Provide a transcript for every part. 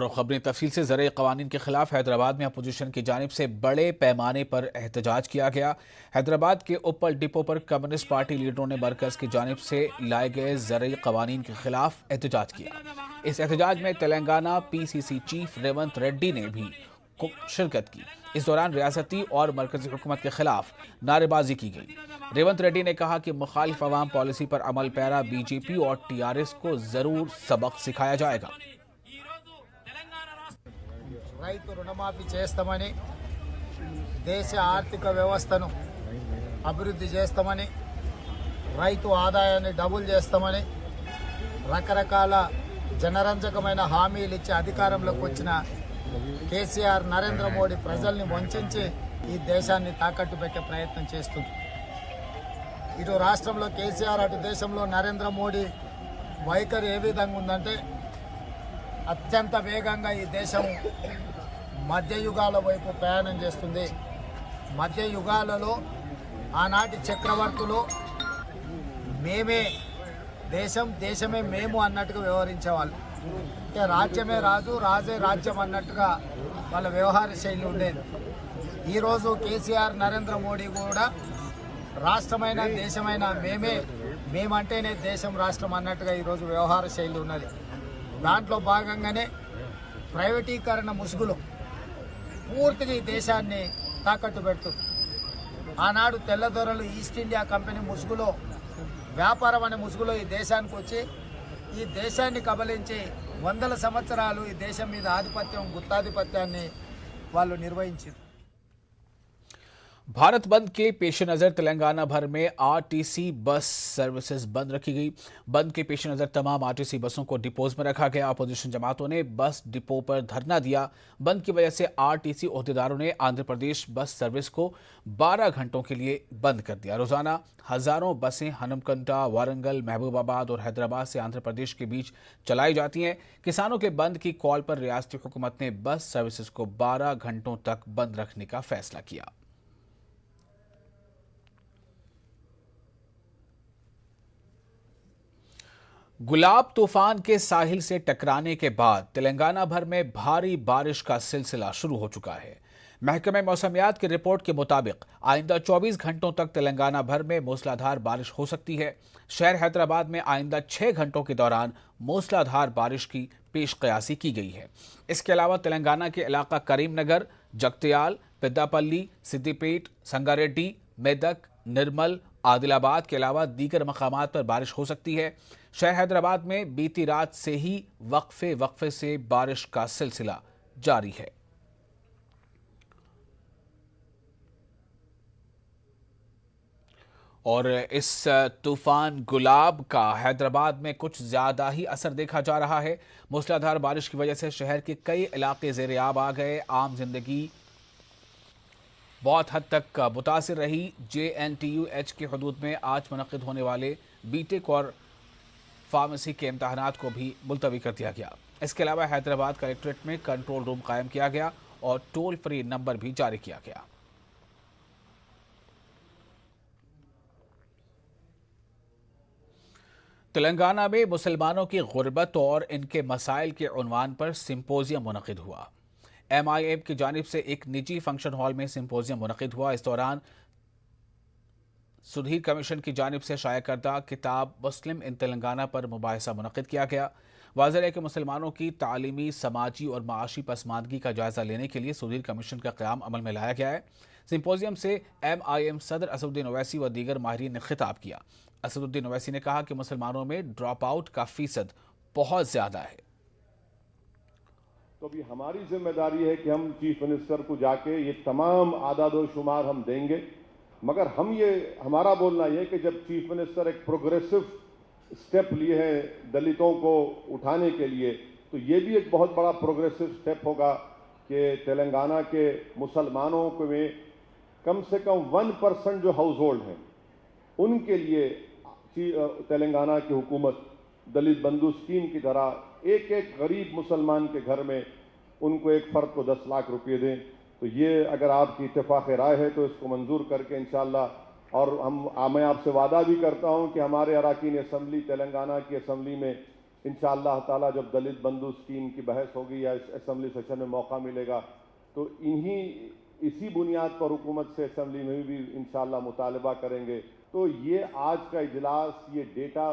اور خبریں تفصیل سے زرعی قوانین کے خلاف حیدرآباد میں اپوزیشن کی جانب سے بڑے پیمانے پر احتجاج کیا گیا۔ حیدرآباد کے اپل ڈپو پر کمیونسٹ پارٹی لیڈروں نے مرکز کی جانب سے لائے گئے زرعی قوانین کے خلاف احتجاج کیا۔ اس احتجاج میں تلنگانہ پی سی سی چیف ریونت ریڈی نے بھی شرکت کی۔ اس دوران ریاستی اور مرکزی حکومت کے خلاف نعرے بازی کی گئی۔ ریونت ریڈی نے کہا کہ مخالف عوام پالیسی پر عمل پیرا بی جے پی اور ٹی آر ایس کو ضرور سبق سکھایا جائے گا۔ రైతు రుణమాఫీ చేస్తామని దేశ ఆర్థిక వ్యవస్థను అభివృద్ధి చేస్తామని రైతు ఆదాయాన్ని డబుల్ చేస్తామని రకరకాల జనరంజకమైన హామీలు ఇచ్చి అధికారంలోకి వచ్చిన కేసీఆర్ నరేంద్ర మోడీ ప్రజల్ని వంచి ఈ దేశాన్ని తాకట్టు పెట్టే ప్రయత్నం చేస్తుంది। ఇటు రాష్ట్రంలో కేసీఆర్ అటు దేశంలో నరేంద్ర మోడీ వైఖరి ఏ విధంగా ఉందంటే అత్యంత వేగంగా ఈ దేశం మధ్యయుగాల వైపు ప్రయాణం చేస్తుంది। మధ్యయుగాలలో ఆనాటి చక్రవర్తులు మేమే దేశం, దేశమే మేము అన్నట్టుగా వ్యవహరించేవాళ్ళు। అంటే రాజ్యమే రాజు, రాజే రాజ్యం అన్నట్టుగా వాళ్ళ వ్యవహార శైలి ఉండేది। ఈరోజు కేసీఆర్ నరేంద్ర మోడీ కూడా రాష్ట్రమైన దేశమైన మేమంటేనే దేశం రాష్ట్రం అన్నట్టుగా ఈరోజు వ్యవహార శైలి ఉన్నది। దాంట్లో భాగంగానే ప్రైవేటీకరణ ముసుగులో పూర్తిగా ఈ దేశాన్ని తాకట్టు పెడుతుంది। ఆనాడు తెల్లదొరలు ఈస్ట్ ఇండియా కంపెనీ ముసుగులో, వ్యాపారం అనే ముసుగులో ఈ దేశానికి వచ్చి ఈ దేశాన్ని కబలించి వందల సంవత్సరాలు ఈ దేశం మీద ఆధిపత్యం, గుత్తాధిపత్యాన్ని వాళ్ళు నిర్వహించారు। भारत बंद के पेश नज़र तेलंगाना भर में आरटीसी बस सर्विसेज बंद रखी गई। बंद के पेश नज़र तमाम आरटीसी बसों को डिपोज में रखा गया। अपोजिशन जमातों ने बस डिपो पर धरना दिया। बंद की वजह से आरटीसी ओहदेदारों ने आंध्र प्रदेश बस सर्विस को 12 घंटों के लिए बंद कर दिया। रोजाना हजारों बसें हनुमकंटा, वारंगल, महबूबाबाद और हैदराबाद से आंध्र प्रदेश के बीच चलाई जाती हैं। किसानों के बंद की कॉल पर रियासती हुकूमत ने बस सर्विसेज को 12 घंटों तक बंद रखने का फैसला किया। गुलाब तूफान के साहिल से टकराने के बाद तेलंगाना भर में भारी बारिश का सिलसिला शुरू हो चुका है। महकमे मौसमियात की रिपोर्ट के मुताबिक आइंदा 24 घंटों तक तेलंगाना भर में मूसलाधार बारिश हो सकती है। शहर हैदराबाद में आइंदा 6 घंटों के दौरान मूसलाधार बारिश की पेशकयासी की गई है। इसके अलावा तेलंगाना के इलाका करीमनगर, जगत्याल, पेद्दापल्ली, सिद्दीपेट, संगारेड्डी, मेदक, निर्मल, आदिलाबाद के अलावा दीगर मकामात पर बारिश हो सकती है। शहर हैदराबाद में बीती रात से ही वक्फे से बारिश का सिलसिला जारी है। और इस तूफान गुलाब का हैदराबाद में कुछ ज्यादा ही असर देखा जा रहा है। मूसलाधार बारिश की वजह से शहर के कई इलाके ज़ेर-ए-आब आ गए। आम जिंदगी बहुत हद तक मुतासिर रही। JNTU-H के हदूद में आज मुनक़िद होने वाले बीटेक और फार्मेसी के इम्तहानात को भी मुलतवी कर दिया गया। इसके अलावा हैदराबाद कलेक्ट्रेट में कंट्रोल रूम कायम किया गया और टोल फ्री नंबर भी जारी किया गया। तेलंगाना में मुसलमानों की गुर्बत और इनके मसाइल के उन्वान पर सिंपोजियम मुनक़िद हुआ। MIM की जानिब से एक निजी फंक्शन हॉल में सिंपोजियम मुनक़िद हुआ। इस दौरान सुधीर कमीशन की जानिब से शाया करदा किताब मुस्लिम इन तेलंगाना पर मुबाहिसा मुनक़िद किया गया। वाज़ेह है कि मुसलमानों की तालीमी, समाजी और माशी पसमानदगी का जायज़ा लेने के लिए सुधीर कमीशन का क़याम अमल में लाया गया है। सिंपोजियम से MIM सदर असदुद्दीन ओवैसी व दीगर माहिरीन ने खिताब किया। असदुद्दीन ओवैसी ने कहा कि मुसलमानों में ड्रॉप आउट का फीसद बहुत ज़्यादा है। तो अभी हमारी जिम्मेदारी है कि हम चीफ मिनिस्टर को जाके ये तमाम आदाद व शुमार हम देंगे, मगर हमारा बोलना यह कि जब चीफ मिनिस्टर एक प्रोग्रेसिव स्टेप लिए हैं दलितों को उठाने के लिए, तो ये भी एक बहुत बड़ा प्रोग्रेसिव स्टेप होगा कि तेलंगाना के मुसलमानों को में कम से कम 1% जो हाउस होल्ड हैं उनके लिए तेलंगाना की हुकूमत दलित बंधु स्कीम की तरह एक एक गरीब मुसलमान के घर में उनको एक फ़र्द को 10 लाख रुपये दें। तो ये अगर आपकी इत्तेफाक राय है तो इसको मंजूर करके इंशाअल्लाह, और मैं आपसे वादा भी करता हूं कि हमारे अराकीन असम्बली तेलंगाना की असम्बली में इंशाअल्लाह ताला जब दलित बंधु स्कीम की बहस होगी या इस असेंबली सेशन में मौका मिलेगा तो इसी बुनियाद पर हुकूमत से असेंबली में भी इंशाअल्लाह मुतालबा करेंगे। तो ये आज का इजलास, ये डेटा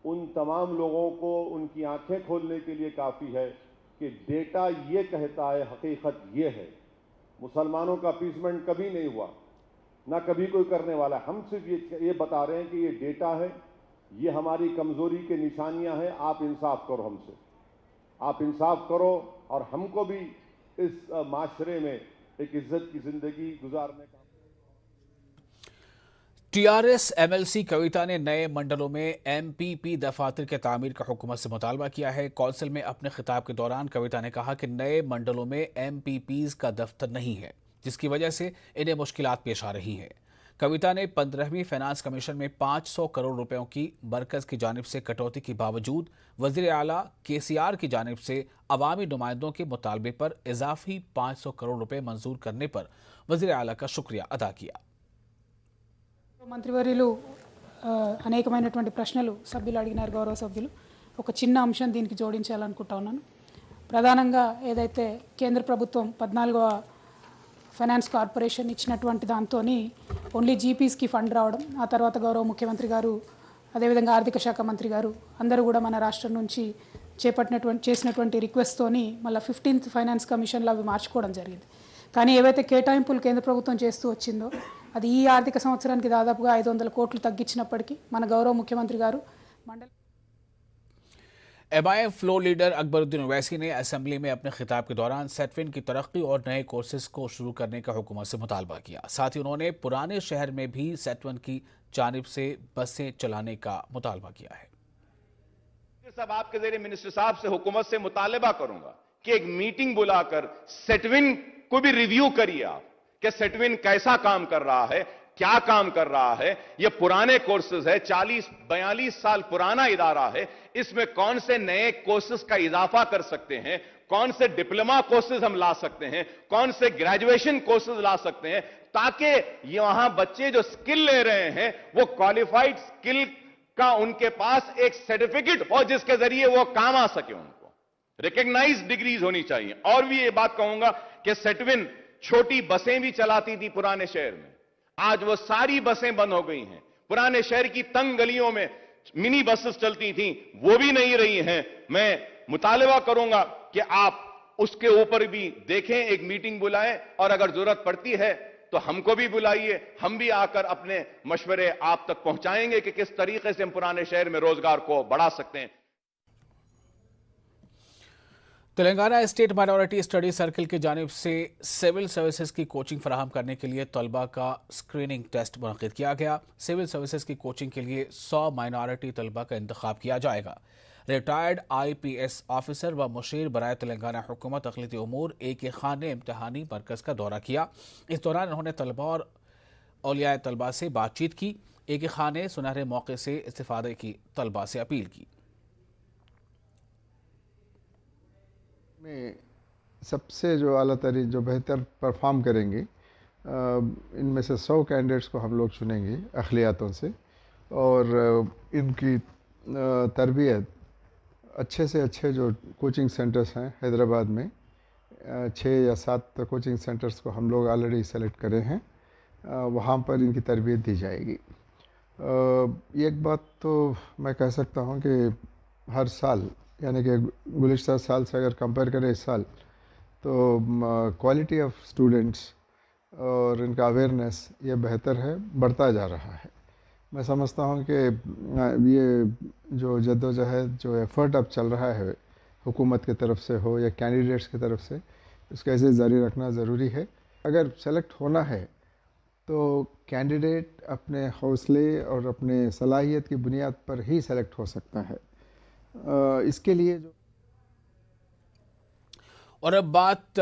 उन तमाम लोगों को उनकी आंखें खोलने के लिए काफ़ी है कि डेटा ये कहता है, हकीकत ये है। मुसलमानों का अपीसमेंट कभी नहीं हुआ, ना कभी कोई करने वाला। हम सिर्फ ये बता रहे हैं कि ये डेटा है, ये हमारी कमज़ोरी के निशानियां हैं। आप इंसाफ करो हमसे, आप इंसाफ करो और हमको भी इस माशरे में एक इज्जत की ज़िंदगी गुजारने का। टीआरएस एमएलसी कविता ने नए मंडलों में एमपीपी दफातर के तामीर का हुकूमत से मुतालबा किया है। कौंसिल में अपने खिताब के दौरान कविता ने कहा कि नए मंडलों में एमपीपीज का दफ्तर नहीं है, जिसकी वजह से इन्हें मुश्किलात पेश आ रही हैं। कविता ने 15वीं फाइनेंस कमीशन में 500 करोड़ रुपयों की मरकज की जानिब से कटौती के बावजूद वज़ीर आला केसीआर की जानिब से अवामी नुमाइंदों के मुतालबे पर इजाफी 500 करोड़ रुपए मंजूर करने पर वज़ीर आला का शुक्रिया अदा किया। మంత్రివర్యులు అనేకమైనటువంటి ప్రశ్నలు సభ్యులు అడిగినారు, గౌరవ సభ్యులు. ఒక చిన్న అంశం దీనికి జోడించాలనుకుంటా ఉన్నాను. ప్రధానంగా ఏదైతే కేంద్ర ప్రభుత్వం 14వ ఫైనాన్స్ కార్పొరేషన్ ఇచ్చినటువంటి దాంతోని ఓన్లీ జీపీస్కి ఫండ్ రావడం, ఆ తర్వాత గౌరవ ముఖ్యమంత్రి గారు అదేవిధంగా ఆర్థిక శాఖ మంత్రి గారు అందరూ కూడా మన రాష్ట్రం నుంచి చేసినటువంటి రిక్వెస్ట్తోని మళ్ళీ 15th ఫైనాన్స్ కమిషన్లో అవి మార్చుకోవడం జరిగింది. కానీ ఏవైతే కేటాయింపులు కేంద్ర ప్రభుత్వం చేస్తూ వచ్చిందో అది ఈ ఆర్థిక సంవత్సరానికి దాదాపుగా 500 కోట్లు తగ్గించినప్పటికీ మన గౌరవ ముఖ్యమంత్రి గారు మండలి MIM floor leader Akbaruddin Owaisi ने असेंबली में अपने खिताब के दौरान सेटविन की तरक्की और नए कोर्सेज को शुरू करने का हुकूमत से मुतालबा किया। साथ ही उन्होंने पुराने शहर में भी सेटविन की जानिब से बसें चलाने का मुतालबा किया है। सब आपके जरिए मिनिस्टर साहब से हुकूमत से मुतालबा करूंगा कि एक मीटिंग बुलाकर सेटविन को भी रिव्यू करिए आप कि सेटविन कैसा काम कर रहा है, क्या काम कर रहा है। ये पुराने कोर्सेज है, 40-42 साल पुराना इदारा है, इसमें कौन से नए कोर्सेज का इजाफा कर सकते हैं, कौन से डिप्लोमा कोर्सेज हम ला सकते हैं, कौन से ग्रेजुएशन कोर्सेज ला सकते हैं, ताकि ये वहां बच्चे जो स्किल ले रहे हैं वो क्वालिफाइड स्किल का उनके पास एक सर्टिफिकेट हो जिसके जरिए वो काम आ सके। उनको रिकॉग्नाइज्ड डिग्रीज होनी चाहिए। और भी ये बात कहूंगा कि सेटविन छोटी बसें भी चलाती थी पुराने शहर में, आज वो सारी बसें बंद हो गई हैं। पुराने शहर की तंग गलियों में मिनी बसेस चलती थी, वो भी नहीं रही हैं। मैं मुतालबा करूंगा कि आप उसके ऊपर भी देखें, एक मीटिंग बुलाएं और अगर जरूरत पड़ती है तो हमको भी बुलाइए, हम भी आकर अपने मशवरे आप तक पहुंचाएंगे कि किस तरीके से हम पुराने शहर में रोजगार को बढ़ा सकते हैं। Telangana state minority study circle की जानिब से सिविल सर्विसेज की कोचिंग फराहम करने के लिए तलबा का स्क्रीनिंग टेस्ट मुनक्किद किया गया। सिविल सर्विसेज की कोचिंग के लिए 100 माइनॉरिटी तलबा का इंतखाब किया जाएगा। रिटायर्ड IPS ऑफिसर व मुशीर बराए तेलंगाना हुकूमत अक़लियती उमूर AK खान ने इम्तहानी मरकज़ का दौरा किया। इस दौरान उन्होंने तलबा और औलियाए तलबा से बातचीत की। AK खान ने सुनहरे मौके से इस्तिफ़ादे की तलबा से अपील की। में सबसे जो आला तरीन जो बेहतर परफॉर्म करेंगे इनमें से 100 कैंडिडेट्स को हम लोग चुनेंगे अखिलियातों से और इनकी तरबियत अच्छे से अच्छे जो कोचिंग सेंटर्स हैं हैदराबाद में 6 या 7 कोचिंग सेंटर्स को हम लोग ऑलरेडी सेलेक्ट करे हैं, वहाँ पर इनकी तरबियत दी जाएगी। एक बात तो मैं कह सकता हूँ कि हर साल यानी कि गुज़िश्ता साल से अगर कंपेयर करें इस साल तो क्वालिटी ऑफ स्टूडेंट्स और इनका अवेयरनेस ये बेहतर है, बढ़ता जा रहा है। मैं समझता हूँ कि ये जो जद्दोजहद जो एफ़र्ट अब चल रहा है हुकूमत की तरफ से हो या कैंडिडेट्स की तरफ से, उसका ऐसे जारी रखना ज़रूरी है। अगर सेलेक्ट होना है तो कैंडिडेट अपने हौसले और अपने सलाहियत की बुनियाद पर ही सेलेक्ट हो सकता है। इसके लिए जो और अब बात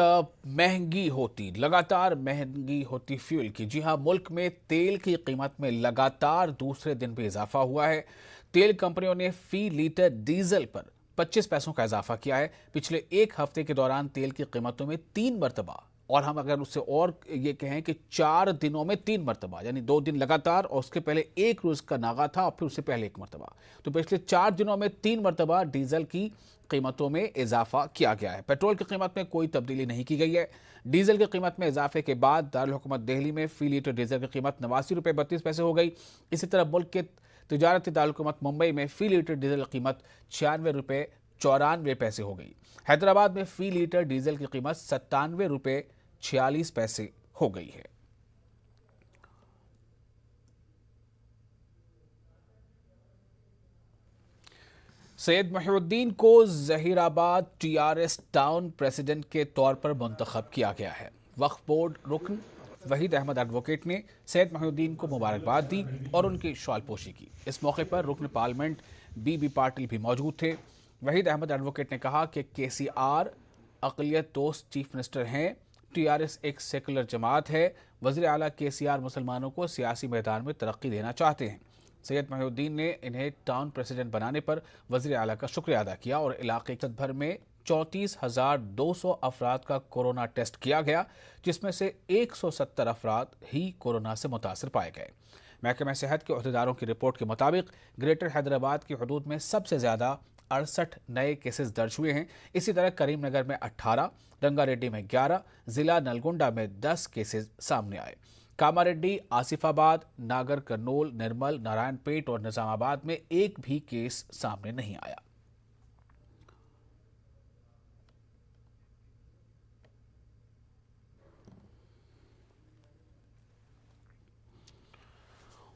लगातार महंगी होती फ्यूल की। जी हां, मुल्क में तेल की कीमत में लगातार दूसरे दिन भी इजाफा हुआ है। तेल कंपनियों ने फी लीटर डीजल पर 25 पैसों का इजाफा किया है। पिछले एक हफ्ते के दौरान तेल की कीमतों में 3 मरतबा और हम अगर उससे और ये कहें कि 4 दिनों में 3 मरतबा, यानी 2 दिन लगातार और उसके पहले 1 रोज़ का नागा था और फिर उससे पहले 1 मरतबा, तो पिछले 4 दिनों में 3 मरतबा डीजल की कीमतों में इजाफा किया गया है। पेट्रोल की कीमत में कोई तब्दीली नहीं की गई है। डीजल की कीमत में इजाफे के बाद दारुल हुकूमत दिल्ली में फी लीटर डीजल की कीमत 89 रुपये 32 पैसे हो गई। इसी तरह मुल्क के तिजारती दारुल हुकूमत मुंबई में फी लीटर डीजल की कीमत 96 रुपये 94 पैसे हो गई। हैदराबाद में फी लीटर डीजल की कीमत 97 रुपये 46 पैसे हो गई है। सैयद मोहिउद्दीन को जहीराबाद टीआरएस टाउन प्रेसिडेंट के तौर पर मुंतखब किया गया है। वक्फ बोर्ड रुकन वहीद अहमद एडवोकेट ने सैयद मोहिउद्दीन को मुबारकबाद दी और उनकी शॉलपोशी की। इस मौके पर रुकन पार्लियामेंट बीबी पाटिल भी मौजूद थे। वहीद अहमद एडवोकेट ने कहा कि केसीआर अक़लियत दोस्त चीफ मिनिस्टर हैं, टीआरएस एक सेकुलर जमात है। वज़ीर आला केसीआर मुसलमानों को सियासी मैदान में तरक्की देना चाहते हैं। सैयद मोहिउद्दीन ने इन्हें टाउन प्रेसिडेंट बनाने पर वज़ीर आला का शुक्रिया अदा किया और इलाके के भर में 34,200 अफराद का कोरोना टेस्ट किया गया, जिसमें से 170 अफराद ही कोरोना से मुतासर पाए गए। महकमा सेहत के अहदेदारों की रिपोर्ट के मुताबिक ग्रेटर हैदराबाद की हदूद में सबसे ज़्यादा 68 नए केसेस दर्ज हुए हैं। इसी तरह करीमनगर में 18, रंगारेड्डी में 11, जिला नलगोंडा में 10 केसेस सामने आए। कामारेड्डी, आसिफाबाद, नागर कर्नूल, निर्मल, नारायणपेट और निजामाबाद में एक भी केस सामने नहीं आया।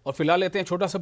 और फिलहाल लेते हैं छोटा सा